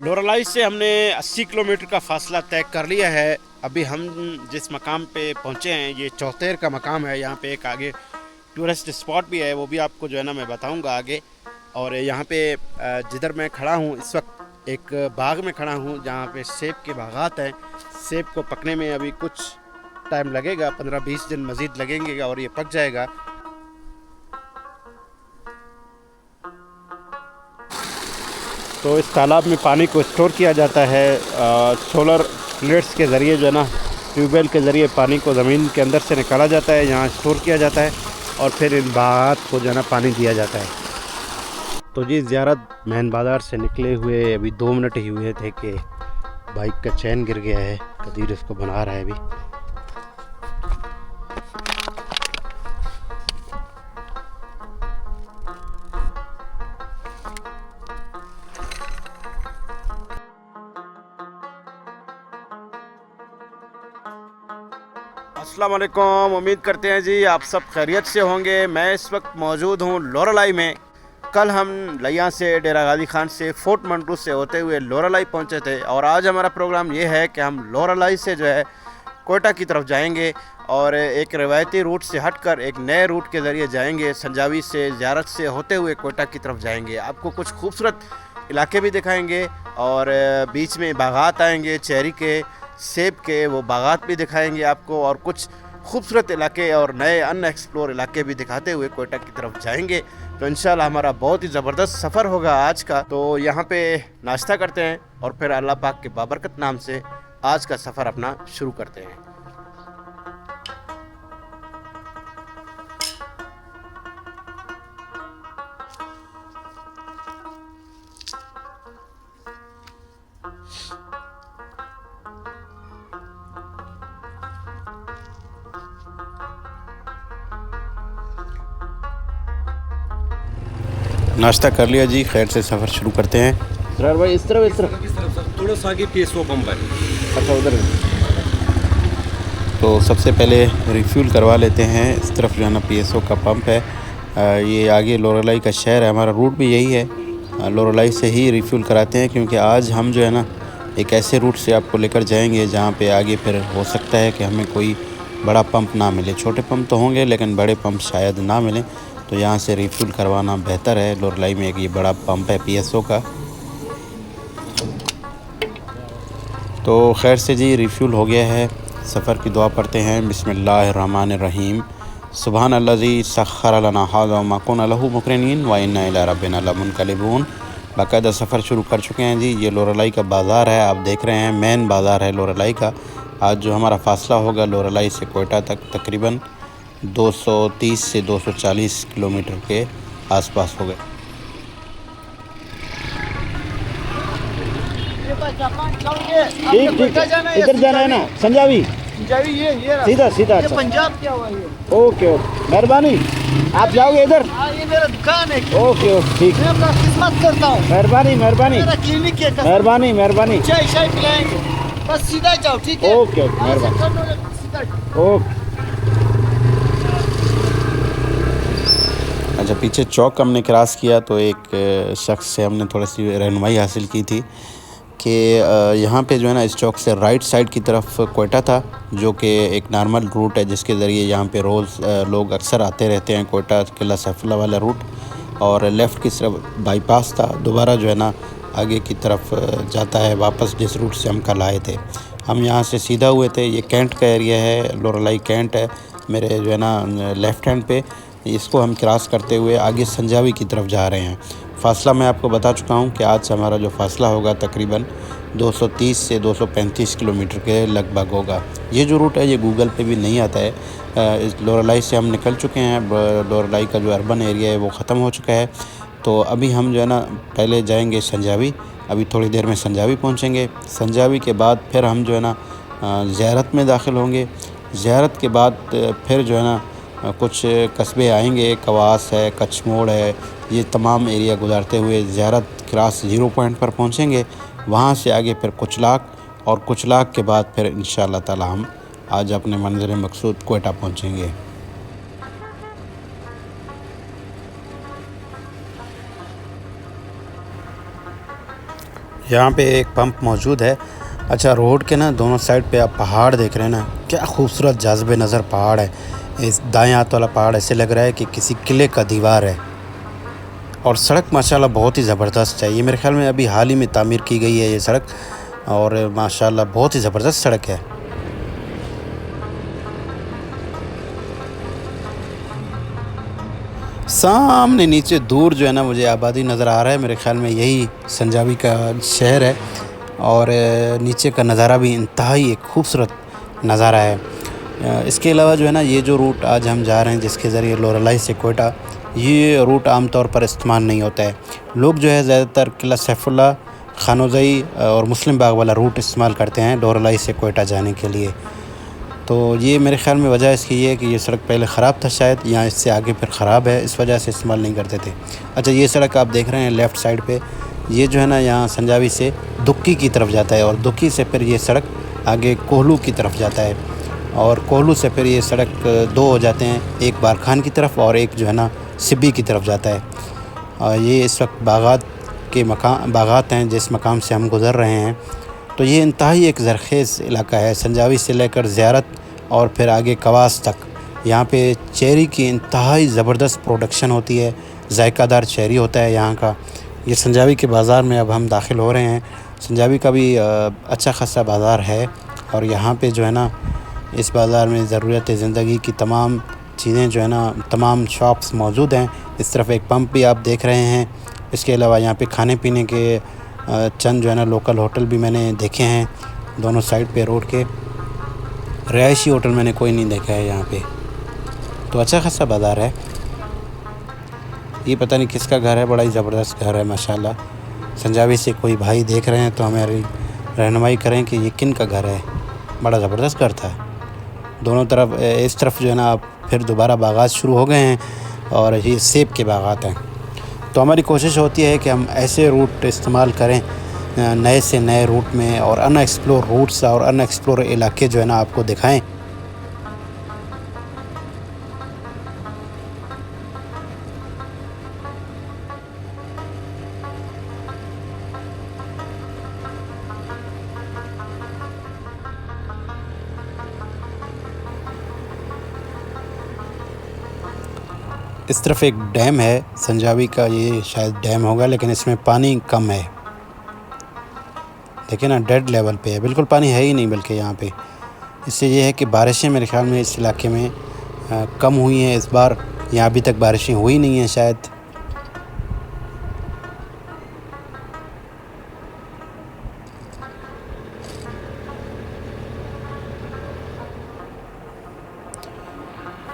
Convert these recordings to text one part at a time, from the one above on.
लोरालाई से हमने 80 किलोमीटर का फासला तय कर लिया है। अभी हम जिस मकाम पे पहुंचे हैं ये चौतेर का मकाम है। यहाँ पे एक आगे टूरिस्ट स्पॉट भी है, वो भी आपको जो है ना मैं बताऊंगा आगे। और यहाँ पे जिधर मैं खड़ा हूँ इस वक्त एक बाग में खड़ा हूँ जहाँ पे सेब के बागात हैं। सेब को पकने में अभी कुछ टाइम लगेगा, 15-20 दिन मज़ीद लगेंगे और ये पक जाएगा। तो इस तालाब में पानी को स्टोर किया जाता है सोलर प्लेट्स के ज़रिए, जो है ना ट्यूबवेल के ज़रिए पानी को ज़मीन के अंदर से निकाला जाता है, यहाँ स्टोर किया जाता है और फिर इन बागात को जो है ना पानी दिया जाता है। तो जी ज़ियारत मैन बाज़ार से निकले हुए अभी 2 मिनट ही हुए थे कि बाइक का चैन गिर गया है। कदीर इसको बना रहा है अभी। अस्सलाम वालेकुम, उम्मीद करते हैं जी आप सब खैरियत से होंगे। मैं इस वक्त मौजूद हूँ लोरालाई में। कल हम लिया से डेरा गाजी खान से फोर्ट मंटू से होते हुए लोरालाई पहुँचे थे और आज हमारा प्रोग्राम ये है कि हम लोरालाई से जो है कोयटा की तरफ जाएंगे और एक रिवायती रूट से हटकर एक नए रूट के ज़रिए जाएंगे। संजावी से ज़ियारत से होते हुए कोयटा की तरफ जाएंगे। आपको कुछ खूबसूरत इलाके भी दिखाएंगे और बीच में बागात आएंगे चेरी के, सेब के, वो बागात भी दिखाएंगे आपको और कुछ खूबसूरत इलाके और नए अनएक्सप्लोर इलाके भी दिखाते हुए कोयटा की तरफ जाएंगे। तो इंशाल्लाह हमारा बहुत ही ज़बरदस्त सफ़र होगा आज का। तो यहाँ पे नाश्ता करते हैं और फिर अल्लाह पाक के बाबरकत नाम से आज का सफ़र अपना शुरू करते हैं। नाश्ता कर लिया जी, खैर से सफ़र शुरू करते हैं। सर भाई इस तरफ किस तरफ सर? थोड़ा सा आगे PSO पंप है। अच्छा उधर। तो सबसे पहले रिफ्यूल करवा लेते हैं। इस तरफ जो है ना PSO का पंप है। ये आगे लोरालाई का शहर है, हमारा रूट भी यही है। लोरालाई से ही रिफ्यूल कराते हैं क्योंकि आज हम जो है ना एक ऐसे रूट से आपको लेकर जाएंगे जहाँ पे आगे फिर हो सकता है कि हमें कोई बड़ा पंप ना मिले। छोटे पंप तो होंगे लेकिन बड़े पंप शायद ना मिलें, तो यहाँ से रिफ्यूल करवाना बेहतर है। लोरालाई में एक ये बड़ा पंप है PSO का। तो खैर से जी रिफ्यूल हो गया है। सफ़र की दुआ पढ़ते हैं। बिस्मिल्लाहिर्रहमानिर्रहीम। सुबहान अल्लज़ी सख्खर लना हाज़ा मा कुन्ना लहू मुक़रिनीन व इन्ना इला रब्बिना लमुनक़लिबून। बाकायदा सफ़र शुरू कर चुके हैं जी। ये लोरालाई का बाज़ार है, आप देख रहे हैं, मेन बाज़ार है लोरालाई का। आज जो हमारा फ़ासला होगा लोरालाई से कोयटा तक तकरीबन 230 से 240 किलोमीटर के आसपास हो गए। ठीक ठीक, इधर जाना है ना संजावी, ये सीधा सीधा। अच्छा पंजाब क्या हुआ ये? ओके ओके, मेहरबानी। आप जाओगे इधर? ये मेरा दुकान है। ओके ओके ठीक, मैं अपना खिदमत करता हूँ। मेहरबानी मेहरबानी मेरा क्लिनिक है। मेहरबानी मेहरबानी। चाय चाय पिलाएंगे, बस सीधा जाओ, ठीक है? ओके ओके, मेहरबानी। ओके। अच्छा, पीछे चौक हमने क्रॉस किया तो एक शख्स से हमने थोड़ी सी रहनुमाई हासिल की थी कि यहाँ पे जो है ना इस चौक से राइट साइड की तरफ कोयटा था, जो कि एक नॉर्मल रूट है जिसके ज़रिए यहाँ पे रोज़ लोग अक्सर आते रहते हैं, कोयटा किला सैफुल्ला वाला रूट। और लेफ़्ट की तरफ बाईपास था, दोबारा जो है ना आगे की तरफ जाता है वापस जिस रूट से हम कल आए थे। हम यहाँ से सीधा हुए थे। ये कैंट का एरिया है, लोरालाई कैंट है मेरे जो है ना लेफ़्ट हैंड पे। इसको हम क्रॉस करते हुए आगे संजावी की तरफ जा रहे हैं। फ़ासला मैं आपको बता चुका हूँ कि आज हमारा जो फ़ासला होगा तकरीबन 230 से 235 किलोमीटर के लगभग होगा। ये जो रूट है ये गूगल पे भी नहीं आता है। इस लोरालाई से हम निकल चुके हैं। लोरालाई का जो अर्बन एरिया है वो ख़त्म हो चुका है। तो अभी हम जो है ना पहले जाएंगे संजावी। अभी थोड़ी देर में संजावी पहुँचेंगे। संजावी के बाद फिर हम जो है ना ज़ियारत में दाखिल होंगे। ज़ियारत के बाद फिर जो है ना कुछ कस्बे आएंगे, कवास है, कच्छ मोड़ है, ये तमाम एरिया गुजारते हुए ज़ियारत क्रॉस 0 पॉइंट पर पहुंचेंगे। वहां से आगे फिर कुचलाक और कुचलाक के बाद फिर इंशाअल्लाह ताला हम आज अपने मंज़िल मकसूद कोयटा पहुंचेंगे। यहाँ पे एक पंप मौजूद है। अच्छा, रोड के ना दोनों साइड पे आप पहाड़ देख रहे हैं ना, क्या खूबसूरत जाज़िब नज़र पहाड़ है। इस दाएं हाथ वाला पहाड़ ऐसे लग रहा है कि किसी किले का दीवार है। और सड़क माशाल्लाह बहुत ही ज़बरदस्त है। ये मेरे ख़्याल में अभी हाल ही में तामीर की गई है ये सड़क, और माशाल्लाह बहुत ही ज़बरदस्त सड़क है। सामने नीचे दूर जो है ना मुझे आबादी नज़र आ रहा है, मेरे ख़्याल में यही संजावी का शहर है। और नीचे का नज़ारा भी इंतहाई एक खूबसूरत नज़ारा है। इसके अलावा जो है ना ये जो रूट आज हम जा रहे हैं जिसके ज़रिए लोरलाई से कोयटा, ये रूट आम तौर पर इस्तेमाल नहीं होता है। लोग जो है ज़्यादातर किला सैफुल्ला, खानोज़ई और मुस्लिम बाग वाला रूट इस्तेमाल करते हैं लोरलाई से कोयटा जाने के लिए। तो ये मेरे ख़्याल में वजह इसकी ये है कि ये सड़क पहले ख़राब था शायद, या इससे आगे फिर ख़राब है, इस वजह से इस्तेमाल नहीं करते थे। अच्छा, ये सड़क आप देख रहे हैं लेफ़्ट साइड पे, ये जो है ना यहाँ संजावी से दुक्की की तरफ जाता है, और दुक्की से फिर ये सड़क आगे कोहलू की तरफ जाता है, और कोहलू से फिर ये सड़क दो हो जाते हैं, एक बारखान की तरफ और एक जो है ना सिब्बी की तरफ जाता है। और ये इस वक्त बागात हैं जिस मकाम से हम गुज़र रहे हैं। तो ये इंतहाई एक ज़रख़ेज़ इलाका है, संजावी से लेकर ज़ियारत और फिर आगे कवास तक। यहाँ पे चेरी की इंतहाई ज़बरदस्त प्रोडक्शन होती है, जायकादार चेरी होता है यहाँ का। ये संजावी के बाज़ार में अब हम दाखिल हो रहे हैं। संजावी का भी अच्छा ख़ासा बाज़ार है, और यहाँ पे जो है ना इस बाज़ार में ज़रूरत ज़िंदगी की तमाम चीज़ें जो है ना, तमाम शॉप्स मौजूद हैं। इस तरफ एक पंप भी आप देख रहे हैं। इसके अलावा यहाँ पे खाने पीने के चंद जो है ना लोकल होटल भी मैंने देखे हैं दोनों साइड पे रोड के। रिहायशी होटल मैंने कोई नहीं देखा है यहाँ पे। तो अच्छा खासा बाज़ार है। ये पता नहीं किसका घर है, बड़ा ही ज़बरदस्त घर है माशाल्लाह। संजावी से कोई भाई देख रहे हैं तो हमारी रहनुमाई करें कि ये किन का घर है। बड़ा ज़बरदस्त घर था। दोनों तरफ इस तरफ जो है ना फिर दोबारा बागात शुरू हो गए हैं, और ये सेब के बागात हैं। तो हमारी कोशिश होती है कि हम ऐसे रूट इस्तेमाल करें नए से नए रूट में, और अनएक्सप्लोर रूट्स और अनएक्सप्लोर इलाके जो है ना आपको दिखाएं। इस तरफ एक डैम है संजावी का, ये शायद डैम होगा, लेकिन इसमें पानी कम है। देखिए ना डेड लेवल पे है, बिल्कुल पानी है ही नहीं बल्कि यहाँ पे। इससे ये है कि बारिशें मेरे ख़्याल में इस इलाके में कम हुई हैं इस बार, या अभी तक बारिशें हुई नहीं हैं शायद।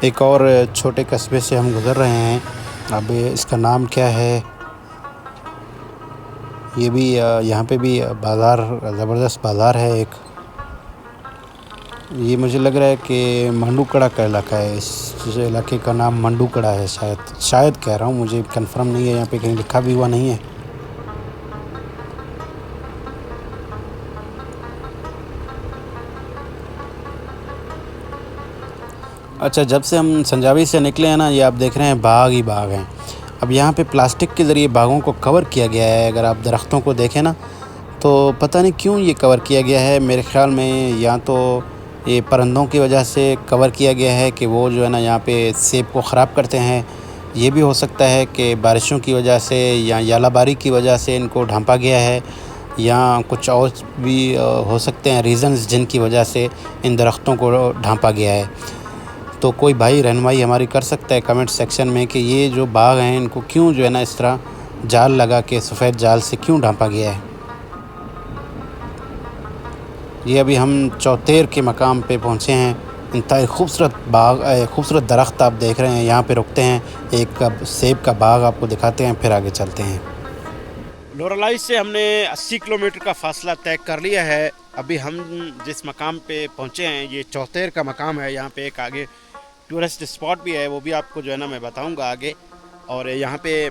एक और छोटे कस्बे से हम गुज़र रहे हैं। अब इसका नाम क्या है, ये भी यहाँ पे भी बाज़ार, ज़बरदस्त बाज़ार है एक। ये मुझे लग रहा है कि मंडूकड़ा का इलाका है। इस इलाके का नाम मंडूकड़ा है शायद कह रहा हूँ, मुझे कंफर्म नहीं है, यहाँ पे कहीं लिखा भी हुआ नहीं है। अच्छा, जब से हम संजावी से निकले हैं ना, ये आप देख रहे हैं बाग ही बाग हैं। अब यहाँ पे प्लास्टिक के ज़रिए बागों को कवर किया गया है। अगर आप दरख्तों को देखें ना, तो पता नहीं क्यों ये कवर किया गया है। मेरे ख़्याल में या तो ये परिंदों की वजह से कवर किया गया है कि वो जो है ना यहाँ पे सेब को ख़राब करते हैं। ये भी हो सकता है कि बारिशों की वजह से या यालाबारी की वजह से इनको ढांपा गया है, या कुछ और भी हो सकते हैं रीज़न्स जिनकी वजह से इन दरख्तों को ढांपा गया है। तो कोई भाई रहनुमाई हमारी कर सकता है कमेंट सेक्शन में कि ये जो बाग हैं इनको क्यों जो है ना इस तरह जाल लगा के, सफ़ेद जाल से क्यों ढांपा गया है। ये अभी हम चौतेर के मकाम पे पहुँचे हैं। इंतहाई खूबसूरत बाग, खूबसूरत दरख्त आप देख रहे हैं। यहाँ पे रुकते हैं, एक सेब का बाग आपको दिखाते हैं, फिर आगे चलते हैं। लोरलाई से हमने 80 किलोमीटर का फासला तय कर लिया है। अभी हम जिस मकाम पे पहुँचे हैं ये चौतेर का मकाम है। यहाँ पे एक आगे टूरिस्ट स्पॉट भी है, वो भी आपको जो है ना मैं बताऊँगा आगे। और यहाँ पे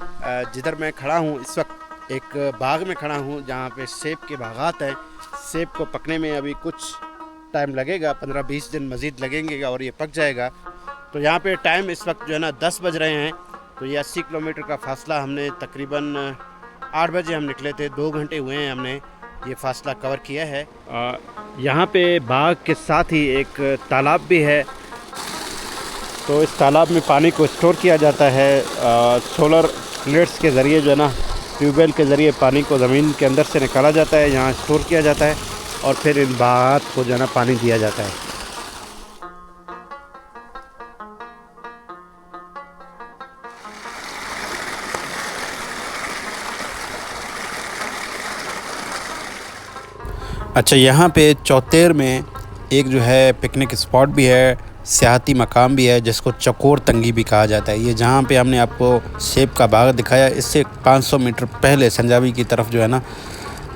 जिधर मैं खड़ा हूँ इस वक्त एक बाग में खड़ा हूँ जहाँ पे सेब के बागात हैं। सेब को पकने में अभी कुछ टाइम लगेगा, 15-20 दिन मज़ीद लगेंगे और ये पक जाएगा। तो यहाँ पे टाइम इस वक्त जो है ना 10 बज रहे हैं। तो ये 80 किलोमीटर का फासला हमने तकरीबन 8 बजे हम निकले थे, 2 घंटे हुए हैं हमने ये फासला कवर किया है। यहाँ पे बाग के साथ ही एक तालाब भी है, तो इस तालाब में पानी को स्टोर किया जाता है। सोलर प्लेट्स के ज़रिए जो है ना, ट्यूबवेल के ज़रिए पानी को ज़मीन के अंदर से निकाला जाता है, यहाँ स्टोर किया जाता है और फिर इन बागात को जो है ना पानी दिया जाता है। अच्छा, यहाँ पे चौतेर में एक जो है पिकनिक स्पॉट भी है, सियाहती मकाम भी है, जिसको चकोर तंगी भी कहा जाता है। ये जहाँ पे हमने आपको सेब का बाग दिखाया, इससे 500 मीटर पहले संजावी की तरफ जो है ना,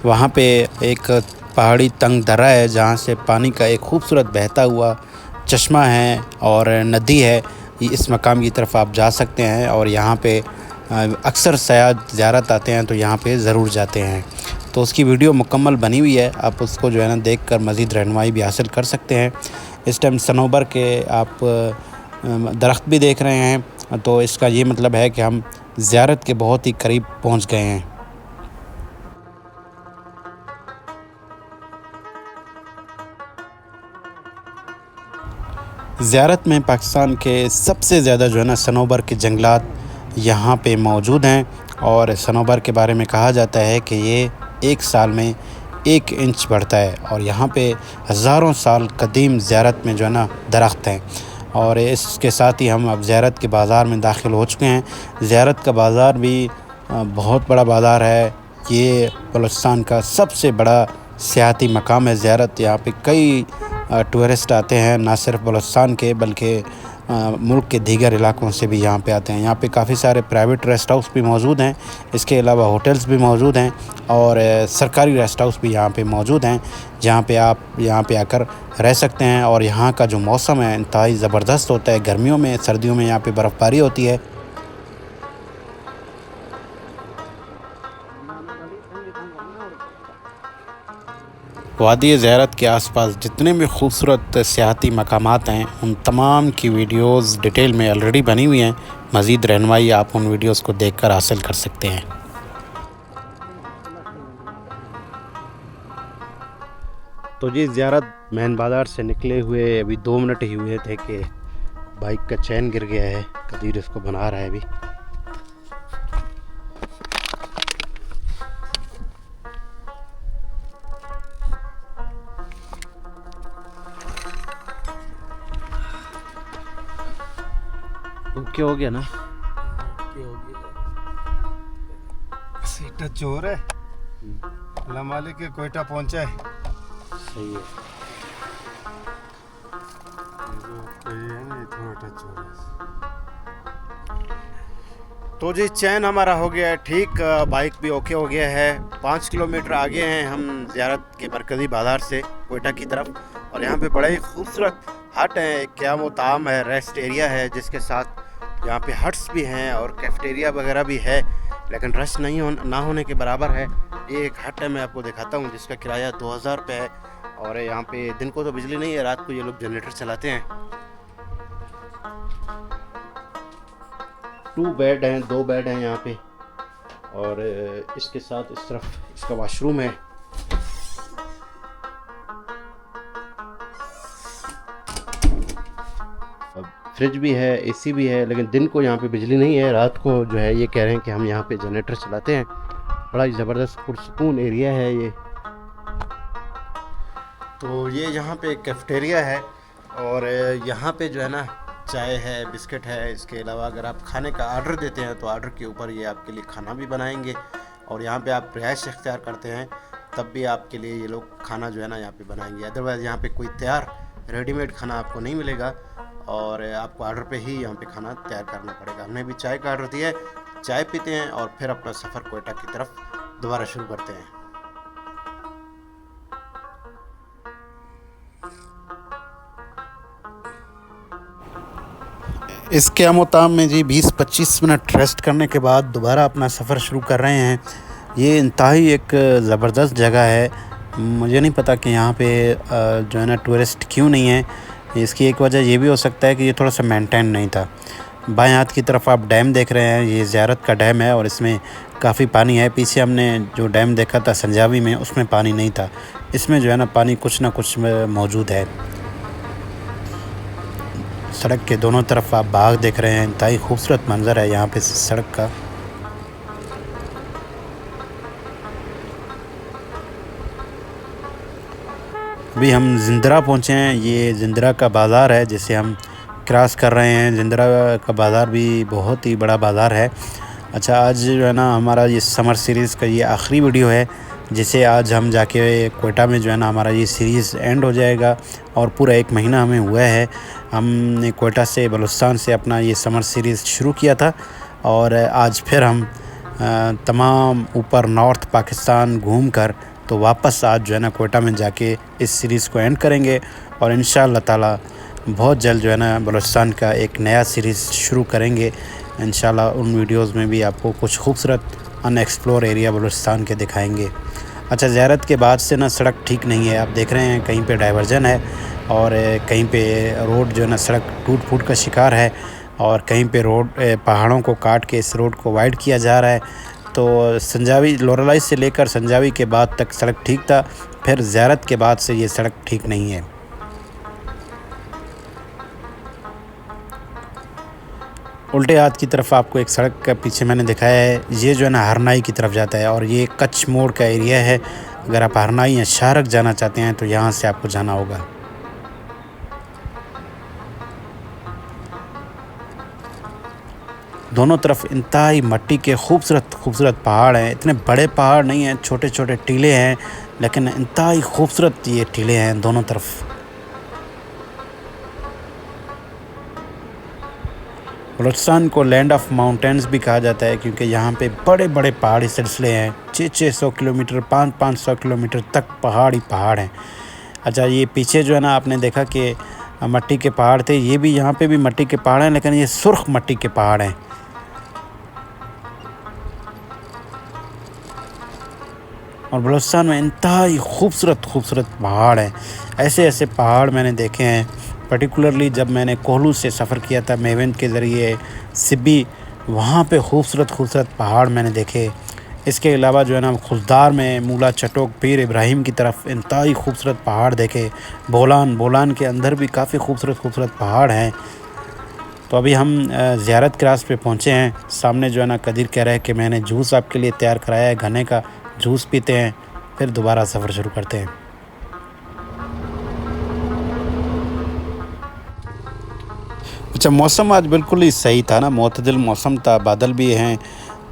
वहाँ पे एक पहाड़ी तंग दर्रा है, जहाँ से पानी का एक खूबसूरत बहता हुआ चश्मा है और नदी है। इस मकाम की तरफ आप जा सकते हैं और यहाँ पे अक्सर सयाह ज़ियारत आते हैं तो यहाँ पे ज़रूर जाते हैं। तो उसकी वीडियो मुकम्मल बनी हुई है, आप उसको जो है ना देख कर मज़ीद रहनुमाई भी हासिल कर सकते हैं। इस टाइम सनोबर के आप दरख्त भी देख रहे हैं, तो इसका ये मतलब है कि हम ज़ियारत के बहुत ही करीब पहुंच गए हैं। ज़ियारत में पाकिस्तान के सबसे ज़्यादा जो है ना सनोबर के जंगलात यहाँ पे मौजूद हैं और सनोबर के बारे में कहा जाता है कि ये एक साल में 1 इंच बढ़ता है और यहाँ पे हज़ारों साल कदीम ज़ियारत में जो है ना दरख्त हैं। और इसके साथ ही हम अब ज़ियारत के बाज़ार में दाखिल हो चुके हैं। ज़ियारत का बाज़ार भी बहुत बड़ा बाज़ार है। ये बलूचिस्तान का सबसे बड़ा सियाहती मकाम है ज़ियारत। यहाँ पे कई टूरिस्ट आते हैं, ना सिर्फ बलूचिस्तान के बल्कि मुल्क के दीगर इलाकों से भी यहाँ पे आते हैं। यहाँ पे काफ़ी सारे प्राइवेट रेस्ट हाउस भी मौजूद हैं, इसके अलावा होटल्स भी मौजूद हैं और सरकारी रेस्ट हाउस भी यहाँ पे मौजूद हैं, जहाँ पे आप यहाँ पे आकर रह सकते हैं। और यहाँ का जो मौसम है इंतहाई ज़बरदस्त होता है। गर्मियों में, सर्दियों में यहाँ पे बर्फ़बारी होती है। वादी ज़ियारत के आसपास जितने भी खूबसूरत सियाहती मकामात हैं, उन तमाम की वीडियोस डिटेल में ऑलरेडी बनी हुई हैं। मज़ीद रहनुमाई आप उन वीडियोस को देखकर हासिल कर सकते हैं। तो जी, ज़ियारत मेन बाज़ार से निकले हुए अभी 2 मिनट ही हुए थे कि बाइक का चैन गिर गया है। कदीर इसको बना रहा है अभी। ओके हो गया ना? सीटा चोर है, लमाले के कोयटा पहुंचा है। सही है। तो जी, चैन हमारा हो गया है ठीक, बाइक भी ओके हो गया है। 5 किलोमीटर आगे हैं हम ज़ियारत के मरकज़ी बाज़ार से कोयटा की तरफ और यहाँ पे बड़ा ही खूबसूरत हट है, क़याम व ताम है, रेस्ट एरिया है, जिसके साथ यहाँ पे हट्स भी हैं और कैफ़ेटेरिया वगैरह भी है, लेकिन रश ना होने के बराबर है। ये एक हट है, मैं आपको दिखाता हूँ, जिसका किराया 2000 रुपये है और यहाँ पे दिन को तो बिजली नहीं है, रात को ये लोग जनरेटर चलाते हैं। 2 बेड हैं, 2 बेड हैं यहाँ पे और इसके साथ इस तरफ इसका वॉशरूम है। फ्रिज भी है, एसी भी है, लेकिन दिन को यहाँ पे बिजली नहीं है, रात को जो है ये कह रहे हैं कि हम यहाँ पे जनरेटर चलाते हैं। बड़ा ही ज़बरदस्त पुरसुकून एरिया है ये। तो ये यहाँ पे कैफ़ेटेरिया है और यहाँ पे जो है ना चाय है, बिस्किट है। इसके अलावा अगर आप खाने का आर्डर देते हैं तो आर्डर के ऊपर ये आपके लिए खाना भी बनाएंगे और यहाँ पे आप रिहाइश इख्तियार करते हैं तब भी आपके लिए ये लोग खाना जो है ना यहाँ पे बनाएंगे। अदरवाइज़ यहाँ पे कोई तैयार रेडीमेड खाना आपको नहीं मिलेगा और आपको आर्डर पे ही यहाँ पे खाना तैयार करना पड़ेगा। हमने भी चाय का आर्डर दिया है, चाय पीते हैं और फिर अपना सफ़र कोयटा की तरफ दोबारा शुरू करते हैं। इस क़याम-ओ-ताम में जी 20-25 मिनट रेस्ट करने के बाद दोबारा अपना सफ़र शुरू कर रहे हैं। ये इंतहाई एक ज़बरदस्त जगह है। मुझे नहीं पता कि यहाँ पे जो है ना टूरिस्ट क्यों नहीं है। इसकी एक वजह ये भी हो सकता है कि ये थोड़ा सा मेंटेन नहीं था। बाएं हाथ की तरफ आप डैम देख रहे हैं, ये ज़ियारत का डैम है और इसमें काफ़ी पानी है। पीछे हमने जो डैम देखा था संजावी में, उसमें पानी नहीं था। इसमें जो है ना पानी कुछ ना कुछ मौजूद है। सड़क के दोनों तरफ आप बाग देख रहे हैं, इंतहाई खूबसूरत मंज़र है यहाँ पे सड़क का। अभी हम ज़िंदरा पहुँचे हैं। ये ज़िंदरा का बाज़ार है जिसे हम क्रॉस कर रहे हैं। ज़िंदरा का बाज़ार भी बहुत ही बड़ा बाज़ार है। अच्छा, आज जो है ना हमारा ये समर सीरीज़ का ये आखिरी वीडियो है, जिसे आज हम जाके क्वेटा में जो है ना हमारा ये सीरीज़ एंड हो जाएगा और पूरा 1 महीना हमें हुआ है। हमने क्वेटा से बलूचिस्तान से अपना ये समर सीरीज़ शुरू किया था और आज फिर हम तमाम ऊपर नॉर्थ पाकिस्तान घूमकर तो वापस आज जो है ना क्वेटा में जाके इस सीरीज़ को एंड करेंगे और इंशाअल्लाह ताला बहुत जल्द जो है ना बलूचिस्तान का एक नया सीरीज़ शुरू करेंगे। इंशाल्लाह उन वीडियोस में भी आपको कुछ खूबसूरत अनएक्सप्लोर एरिया बलूचिस्तान के दिखाएंगे। अच्छा, ज़ियारत के बाद से ना सड़क ठीक नहीं है, आप देख रहे हैं कहीं पे डाइवर्जन है और कहीं पे रोड जो है ना सड़क टूट-फूट का शिकार है और कहीं पे रोड पहाड़ों को काट के इस रोड को वाइड किया जा रहा है। तो संजावी लोरलाई से लेकर संजावी के बाद तक सड़क ठीक था, फिर ज़ियारत के बाद से ये सड़क ठीक नहीं है। उल्टे हाथ की तरफ आपको एक सड़क का पीछे मैंने दिखाया है, ये जो है ना हरनाई की तरफ जाता है और ये कच्छ मोड़ का एरिया है। अगर आप हरनाई या शारक जाना चाहते हैं तो यहाँ से आपको जाना होगा। दोनों तरफ इंतहाई मट्टी के खूबसूरत पहाड़ हैं। इतने बड़े पहाड़ नहीं हैं, छोटे छोटे टीले हैं, लेकिन इंतहाई खूबसूरत ये टीले हैं दोनों तरफ। बलूचिस्तान को लैंड ऑफ माउंटेन्स भी कहा जाता है क्योंकि यहाँ पे बड़े बड़े पहाड़ी सिलसिले हैं। 600 किलोमीटर 500 किलोमीटर तक पहाड़ ही पहाड़ हैं। अच्छा, ये पीछे जो है ना आपने देखा कि मट्टी के पहाड़ थे, ये भी यहाँ पे भी मट्टी के पहाड़ हैं, लेकिन ये सुर्ख मट्टी के पहाड़ हैं। और बलूचिस्तान में इंतहाई खूबसूरत पहाड़ हैं। ऐसे पहाड़ मैंने देखे हैं, पर्टिकुलरली जब मैंने कोहलू से सफ़र किया था मेवेंद के ज़रिए सिब्बी, वहाँ पे खूबसूरत पहाड़ मैंने देखे। इसके अलावा जो है ना खुलदार में मूला चटोक पीर इब्राहिम की तरफ इंतहाई खूबसूरत पहाड़ देखे। बोलान के अंदर भी काफ़ी खूबसूरत पहाड़ हैं। तो अभी हम ज़ियारत क्रॉस पे पहुँचे हैं। सामने जो है ना कदीर कह रहा है कि मैंने जूस आपके लिए तैयार कराया है, गन्ने का जूस पीते हैं, फिर दोबारा सफ़र शुरू करते हैं। अच्छा, मौसम आज बिल्कुल ही सही था ना, मोतदिल मौसम था, बादल भी हैं,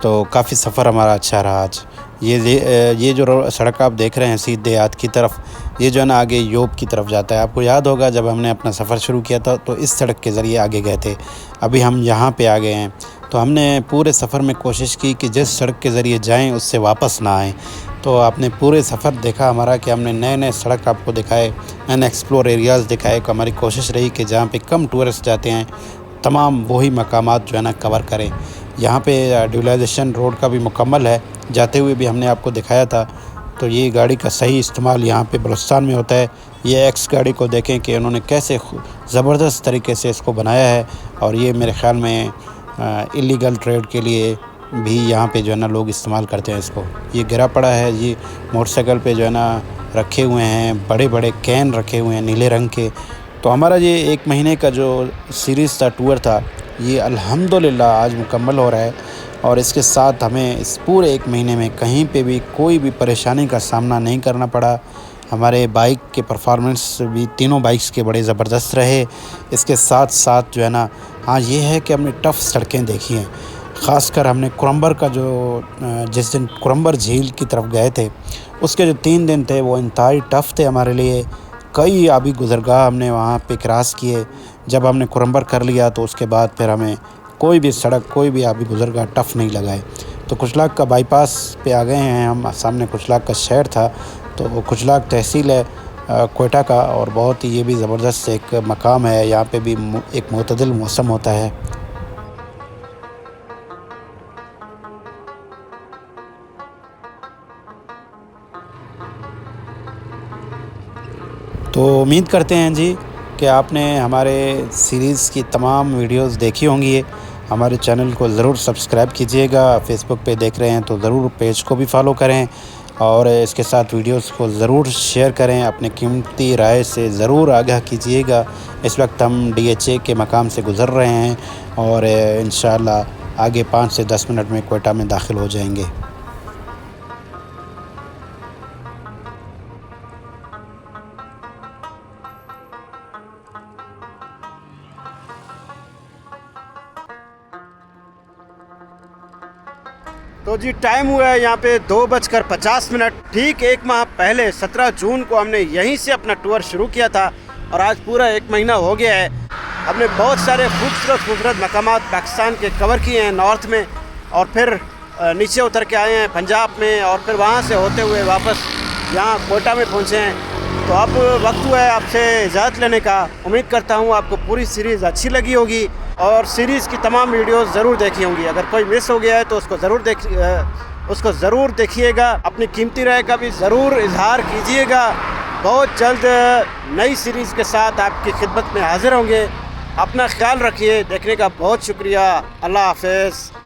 तो काफ़ी सफ़र हमारा अच्छा रहा आज। ये जो सड़क आप देख रहे हैं सीधे हाथ की तरफ, ये जो है ना आगे योब की तरफ जाता है। आपको याद होगा जब हमने अपना सफ़र शुरू किया था तो इस सड़क के ज़रिए आगे गए थे। अभी हम यहाँ पे आ गए हैं। तो हमने पूरे सफ़र में कोशिश की कि जिस सड़क के ज़रिए जाएं उससे वापस ना आएँ। तो आपने पूरे सफ़र देखा हमारा कि हमने नए सड़क आपको दिखाए, अनएक्सप्लोर एरियाज़ दिखाए। कि हमारी कोशिश रही कि जहाँ पे कम टूरिस्ट जाते हैं तमाम वही मकामात जो है ना कवर करें। यहाँ पे ड्यूलाइजेशन रोड का भी मुकम्मल है, जाते हुए भी हमने आपको दिखाया था। तो ये गाड़ी का सही इस्तेमाल यहाँ पे बलूचिस्तान में होता है। ये एक्स गाड़ी को देखें कि उन्होंने कैसे ज़बरदस्त तरीके से इसको बनाया है और ये मेरे ख़्याल में इलीगल ट्रेड के लिए भी यहाँ पे जो है ना लोग इस्तेमाल करते हैं इसको। ये गिरा पड़ा है, ये मोटरसाइकिल पे जो है ना रखे हुए हैं, बड़े कैन रखे हुए हैं नीले रंग के। तो हमारा ये 1 महीने का जो सीरीज़ था, टूर था, ये अल्हम्दुलिल्लाह आज मुकम्मल हो रहा है और इसके साथ हमें इस पूरे 1 महीने में कहीं पे भी कोई भी परेशानी का सामना नहीं करना पड़ा। हमारे बाइक के परफॉर्मेंस भी तीनों बाइक्स के बड़े ज़बरदस्त रहे। इसके साथ जो है ना, हाँ ये है कि हमने टफ़ सड़कें देखी हैं। ख़ासकर हमने कुरम्बर का जिस दिन कुरम्बर झील की तरफ गए थे, उसके जो 3 दिन थे वो इंतहाई टफ़ थे हमारे लिए। कई आबी गुज़रगाह हमने वहाँ पे क्रॉस किए। जब हमने कुरम्बर कर लिया तो उसके बाद फिर हमें कोई भी सड़क, कोई भी आबी गुज़रगाह टफ़ नहीं लगा है। तो कुचलाक का बाईपास पे आ गए हैं हम। सामने कुचलाक का शहर था, तो कुचलाक तहसील है क्वेटा का और बहुत ही ये भी ज़बरदस्त एक मकाम है। यहाँ पे भी एक मोतदिल मौसम होता है। तो उम्मीद करते हैं जी कि आपने हमारे सीरीज़ की तमाम वीडियोस देखी होंगी हमारे चैनल को ज़रूर सब्सक्राइब कीजिएगा। फेसबुक पे देख रहे हैं तो ज़रूर पेज को भी फॉलो करें और इसके साथ वीडियोस को ज़रूर शेयर करें। अपने कीमती राय से ज़रूर आगाह कीजिएगा। इस वक्त हम DHA के मकाम से गुज़र रहे हैं और इंशाअल्लाह आगे 5 से 10 मिनट में क्वेटा में दाखिल हो जाएंगे। तो जी टाइम हुआ है यहाँ पे 2:50। ठीक 1 माह पहले 17 जून को हमने यहीं से अपना टूर शुरू किया था और आज पूरा 1 महीना हो गया है। हमने बहुत सारे खूबसूरत मकामात पाकिस्तान के कवर किए हैं नॉर्थ में, और फिर नीचे उतर के आए हैं पंजाब में, और फिर वहाँ से होते हुए वापस यहाँ क्वेटा में पहुँचे हैं। तो अब वक्त हुआ है आपसे इजाज़त लेने का। उम्मीद करता हूँ आपको पूरी सीरीज़ अच्छी लगी होगी और सीरीज़ की तमाम वीडियोस ज़रूर देखी होंगी। अगर कोई मिस हो गया है तो उसको ज़रूर देखिएगा। अपनी कीमती राय का भी ज़रूर इजहार कीजिएगा। बहुत जल्द नई सीरीज़ के साथ आपकी खिदमत में हाज़िर होंगे। अपना ख्याल रखिए। देखने का बहुत शुक्रिया। अल्लाह हाफ़िज़।